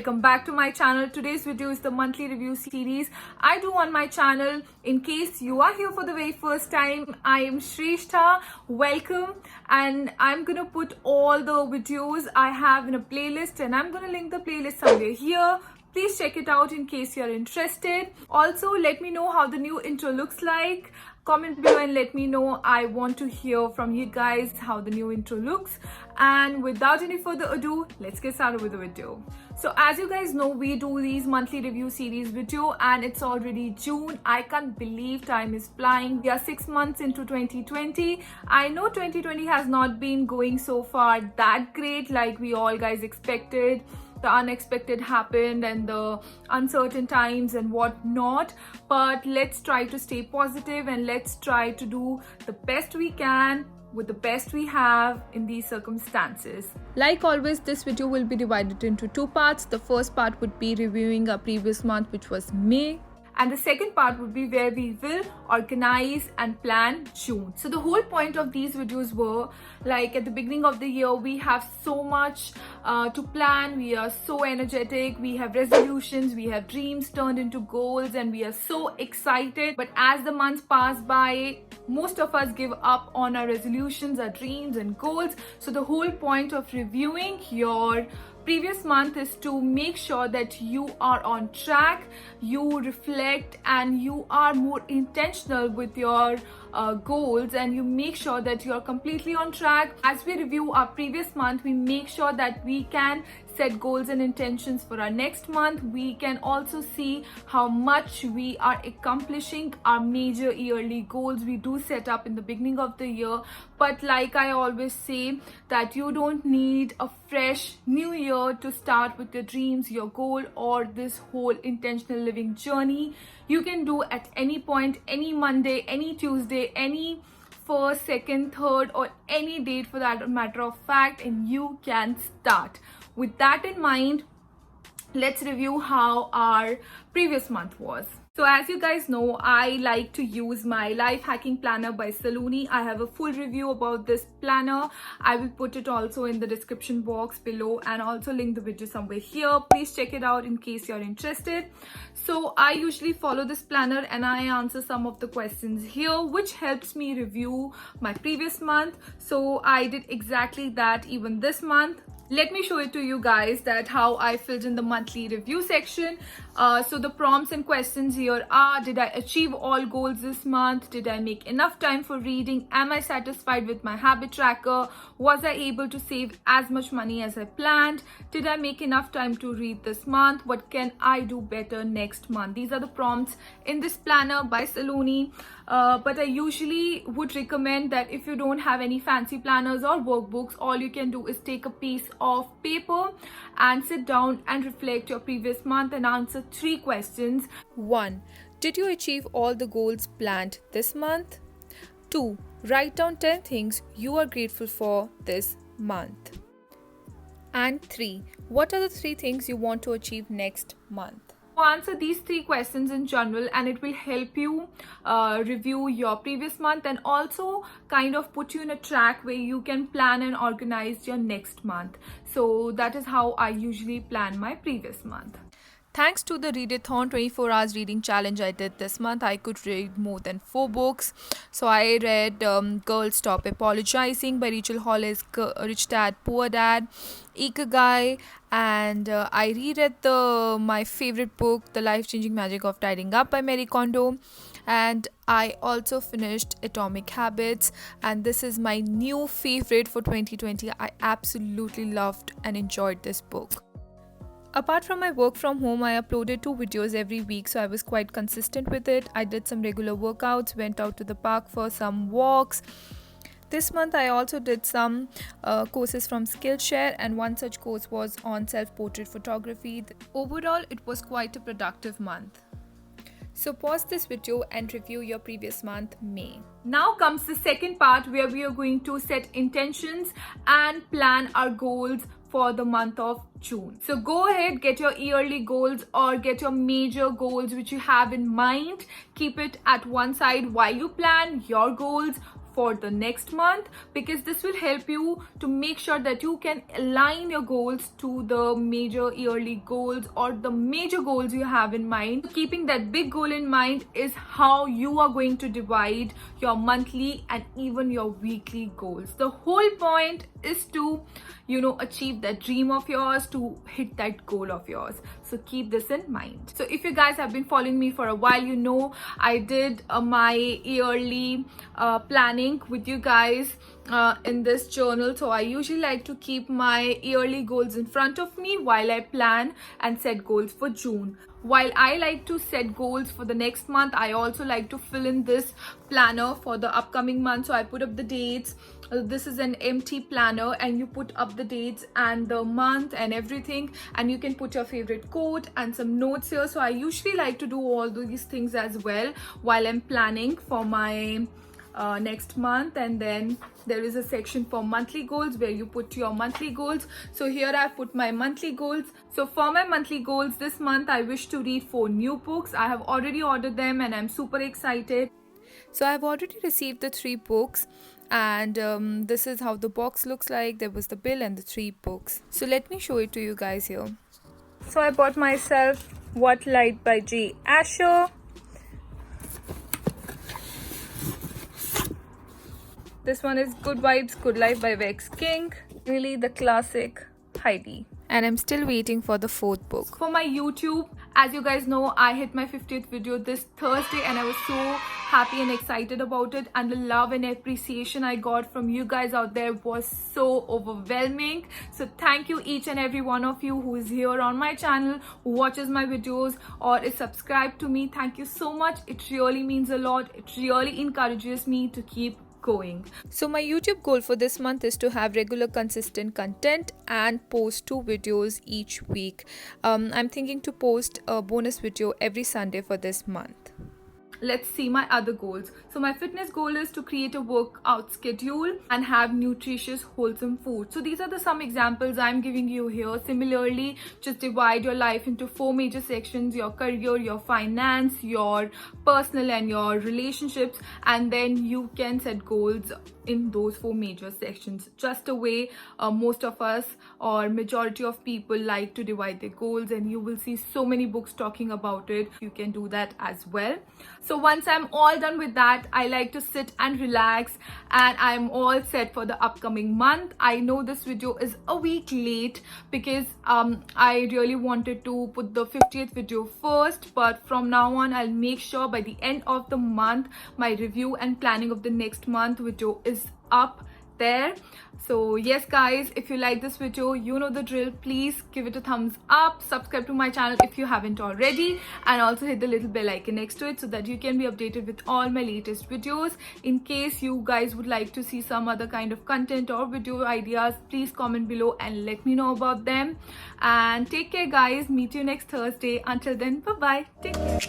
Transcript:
welcome back to my channel. Today's video is the monthly review series I do on my channel. In case you are here for the very first time, I am Shrestha. Welcome, and I'm gonna put all the videos I have in a playlist, and I'm gonna link the playlist somewhere here. Please check it out in case you're interested. Also, let me know how the new intro looks like. Comment below and let me know. I want to hear from you guys how the new intro looks. And without any further ado, let's get started with the video. So as you guys know, we do these monthly review series video and it's already June. I can't believe time is flying. We are 6 months into 2020. I know 2020 has not been going so far that great like we all guys expected. The unexpected happened and the uncertain times and whatnot, but let's try to stay positive and let's try to do the best we can with the best we have in these circumstances. Like always, this video will be divided into two parts. The first part would be reviewing our previous month, which was May, and the second part would be where we will organize and plan June. So the whole point of these videos were like at the beginning of the year, we have so much to plan. We are so energetic. We have resolutions, we have dreams turned into goals, and we are so excited. But as the months pass by, most of us give up on our resolutions, our dreams and goals. So the whole point of reviewing your previous month is to make sure that you are on track, you reflect, and you are more intentional with your goals, and you make sure that you are completely on track. As we review our previous month, we make sure that we can set goals and intentions for our next month. We can also see how much we are accomplishing our major yearly goals we do set up in the beginning of the year. But like I always say, that you don't need a fresh new year to start with your dreams, your goal, or this whole intentional living journey. You can do at any point, any Monday, any Tuesday, any first, second, third, or any date for that matter of fact, and you can start. With that in mind, let's review how our previous month was. So as you guys know, I like to use my life hacking planner by Saloni. I have a full review about this planner. I will put it also in the description box below and also link the video somewhere here. Please check it out in case you're interested. So I usually follow this planner and I answer some of the questions here, which helps me review my previous month. So I did exactly that even this month. Let me show it to you guys that how I filled in the monthly review section. So the prompts and questions here are: did I achieve all goals this month? Did I make enough time for reading? Am I satisfied with my habit tracker? Was I able to save as much money as I planned? Did I make enough time to read this month? What can I do better next month? These are the prompts in this planner by Saloni. But I usually would recommend that if you don't have any fancy planners or workbooks, all you can do is take a piece of paper and sit down and reflect your previous month and answer 3 questions. 1. Did you achieve all the goals planned this month? 2. Write down 10 things you are grateful for this month. And 3. What are the 3 things you want to achieve next month? Answer these 3 questions in general and it will help you review your previous month and also kind of put you in a track where you can plan and organize your next month. So that is how I usually plan my previous month. Thanks to the Readathon 24 hours reading challenge I did this month, I could read more than 4 books. So I read Girl Stop Apologizing by Rachel Hollis, Rich Dad Poor Dad, Ikigai, and I reread my favorite book, The Life-Changing Magic of Tidying Up by Marie Kondo. And I also finished Atomic Habits, and this is my new favorite for 2020. I absolutely loved and enjoyed this book. Apart from my work from home, I uploaded 2 videos every week, so I was quite consistent with it. I did some regular workouts, went out to the park for some walks. This month I also did some courses from Skillshare, and one such course was on self-portrait photography. Overall, it was quite a productive month. So pause this video and review your previous month, May. Now comes the second part where we are going to set intentions and plan our goals for the month of June. So go ahead, get your yearly goals or get your major goals which you have in mind. Keep it at one side while you plan your goals for the next month, because this will help you to make sure that you can align your goals to the major yearly goals or the major goals you have in mind. Keeping that big goal in mind is how you are going to divide your monthly and even your weekly goals. The whole point is to achieve that dream of yours, to hit that goal of yours. So keep this in mind. So if you guys have been following me for a while, I did my yearly planning with you guys in this journal. So I usually like to keep my yearly goals in front of me while I plan and set goals for June. While I like to set goals for the next month, I also like to fill in this planner for the upcoming month. So I put up the dates. This is an empty planner, and you put up the dates and the month and everything, and you can put your favorite quote and some notes here. So I usually like to do all these things as well while I'm planning for my next month. And then there is a section for monthly goals where you put your monthly goals. So here I put my monthly goals. So for my monthly goals this month, I wish to read 4 new books. I have already ordered them and I'm super excited. So I've already received the 3 books, and this is how the box looks like. There was the bill and the 3 books. So let me show it to you guys here. So I bought myself What Light by J. Asher. This one is Good Vibes, Good Life by Vex King. Really the classic Heidi. And I'm still waiting for the 4th book. For my YouTube, as you guys know, I hit my 50th video this Thursday, and I was so happy and excited about it. And the love and appreciation I got from you guys out there was so overwhelming. So thank you each and every one of you who is here on my channel, who watches my videos or is subscribed to me. Thank you so much. It really means a lot. It really encourages me to keep going. So my YouTube goal for this month is to have regular consistent content and post 2 videos each week. I'm thinking to post a bonus video every Sunday for this month. Let's see my other goals. So my fitness goal is to create a workout schedule and have nutritious, wholesome food. So these are the some examples I'm giving you here. Similarly, just divide your life into 4 major sections: your career, your finance, your personal and your relationships, and then you can set goals in those 4 major sections. Just the way most of us or majority of people like to divide their goals, and you will see so many books talking about it. You can do that as well. So once I'm all done with that, I like to sit and relax, and I'm all set for the upcoming month. I know this video is a week late because I really wanted to put the 50th video first, but from now on I'll make sure by the end of the month my review and planning of the next month video is up there. So yes guys, if you like this video, you know the drill. Please give it a thumbs up, subscribe to my channel if you haven't already, and also hit the little bell icon next to it so that you can be updated with all my latest videos. In case you guys would like to see some other kind of content or video ideas, please comment below and let me know about them. And take care guys, meet you next Thursday. Until then, bye bye, take care.